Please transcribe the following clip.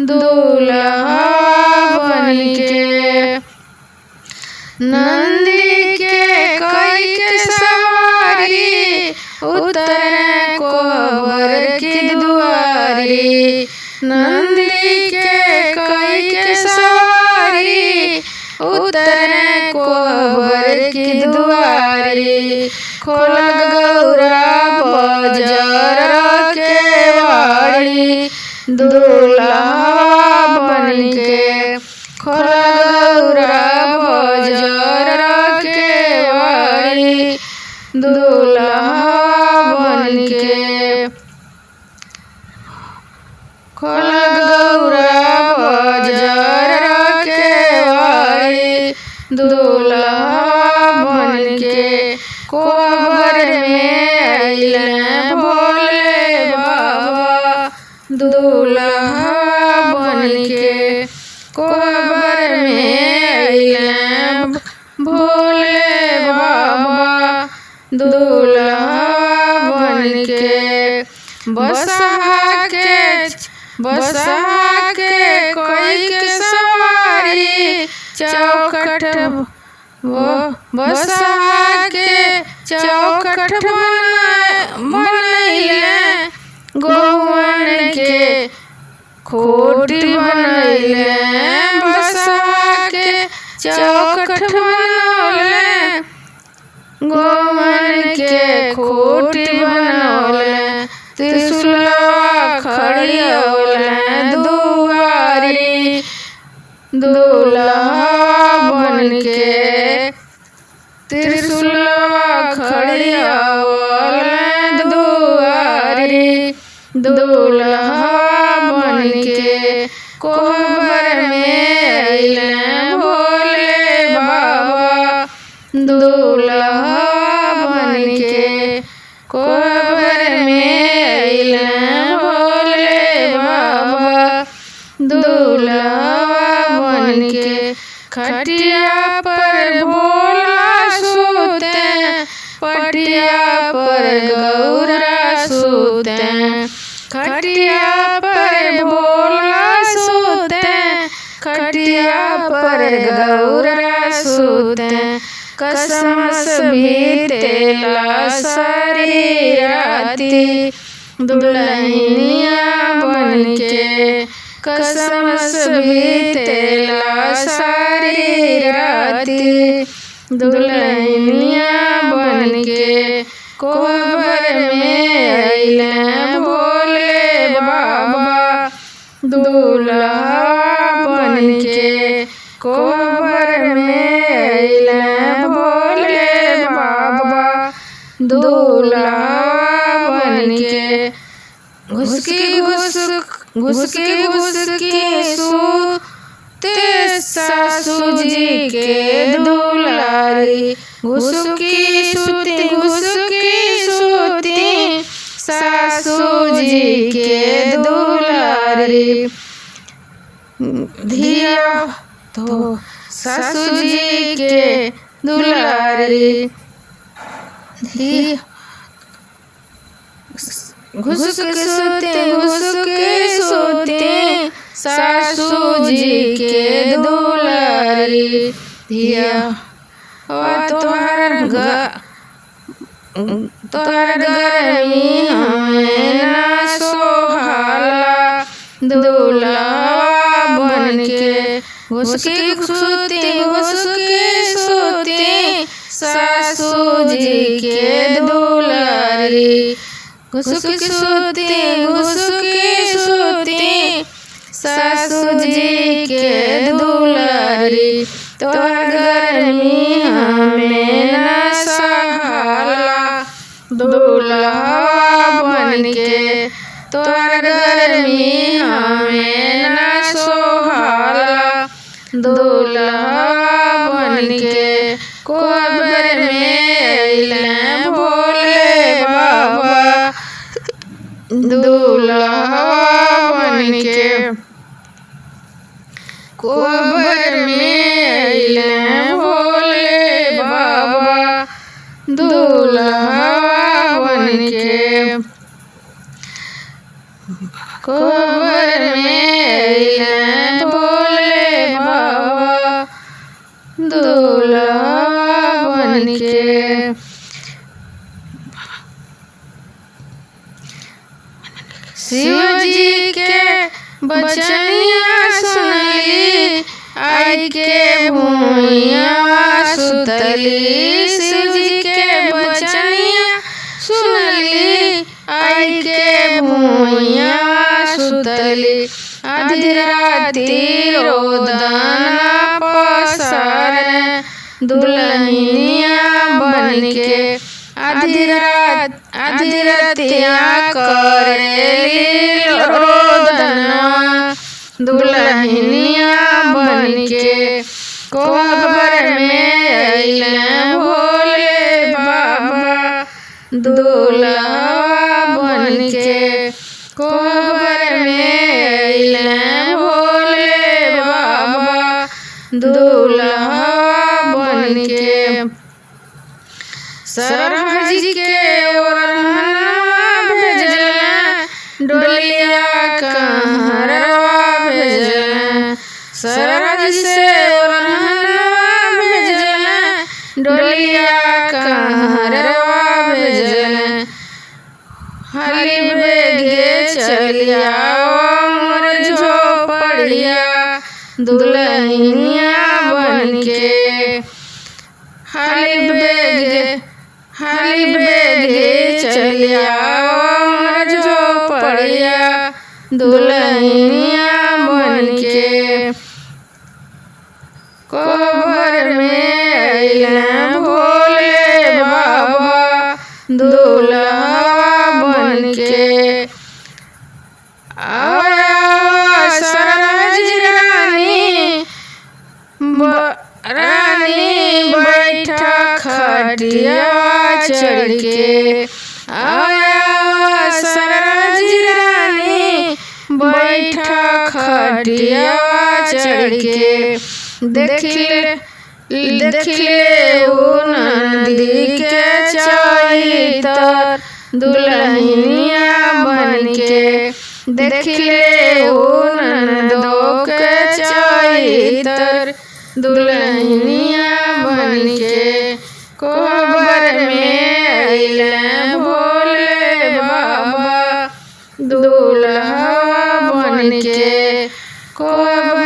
दूल्हा बनके। नंदी के कई के सवारी उतरे कोबर की दुआरी। नंदी के कई के सवारी उतरे कोबर की दुआरी। खोल गौरा बजर के वाड़ी दूल्हा बनके। खोल गौरा बजर के वाड़ी दूल्हा बनके। खोल गौरा बजर के वाड़ी दूल्हा बनके। कोबर में अइले भोले बाबा दूल्हा बनके। कोबर में अइले भोले बाबा दूल्हा बनके। बसहा के कोई के सवारी चौखट बसहा के चौखट बनैले। गौवन के खोटी बनैले। बसहा के चौखट बनौले। गौवन के खोटी बनौले। त्रिशूलवा खड़ियौले दुआरी दूल्हा बनके। त्रिशूलवा खड़ियौले दुआरी दूल्हा बनके। कोबर में अइले भोले बाबा दूल्हा बनके। कोबर में अइले भोले बाबा दूल्हा बनके। खटिया पर भोला सूते पटिया पर गौरा सूते। खटिया पर भोला सूते खटिया पर गौरा सूते। कसमस बीतेला सारी राती दुल्हनिया बनके। कसमस बीतेला सारी राती दुल्हनिया बनके। कोबर में अइले भोले बाबा दूल्हा बनके। कोबर में अइले भोले बाबा दूल्हा बनके। घुसकी सूते सासू जी के दुलारी। घुसकी सूती सासू जी के दुलारी। धिया तो सासू जी के दुलारी। घुसकी सूती सासू जी के दुलारी। धिया तोहर गर्मी हमें ना सोहाला दूल्हा बनके। घुसकी सूती सासू जी के दुलारी। घुसकी सूती सासू जी के दुलारी। तोहर गर्मी हमें ना सहाला दूल्हा बनके। तोहर गर्मी हमें ना सोहाला दूल्हा बनके। कोबर में अइले भोले बाबा दूल्हा बनके। कोबर में अइले भोले बाबा दूल्हा बनके। कोहबर में अइले भोले बाबा दूल्हा बनके। शिव जी के बचनिया सुनली आई के भूइया सुतली। शिव जी के बचनिया सुनली आई के भूइया सुतली। आधी राती रोदना पसारे दुल्हनिया बनके। आधी रातिया करेली रोदना दुल्हनिया बनके। कोहबर में अइले भोले बाबा दूल्हा बनके। कोहबर में अइले भोले बाबा दूल्हा बनके। सरहा जी के ओरहनवा भेजले डोलिया कहरवा भेजले। सरहा जी से ओरहनवा भेजले डोलिया कहरवा भेजले। हाली बेगे चलिया मोर झोपड़िया दुल्हनिया बनके। हाली बेगे चलिया मोर झोपड़िया दुल्हनिया बनके। कोहबर में अइले भोले बाबा दूल्हा बनके। आवा सरहज रानी बैठा खटिया चढ़ के। आवा सरहज रानी बैठा खटिया चढ़ के। देखले उ नंदी के चरितर दुल्हनिया बनके। देखले उ नंदो के चरितर दुल्हनिया बनके। कोहबर में अइले भोले बाबा दूल्हा बनके। कोहबर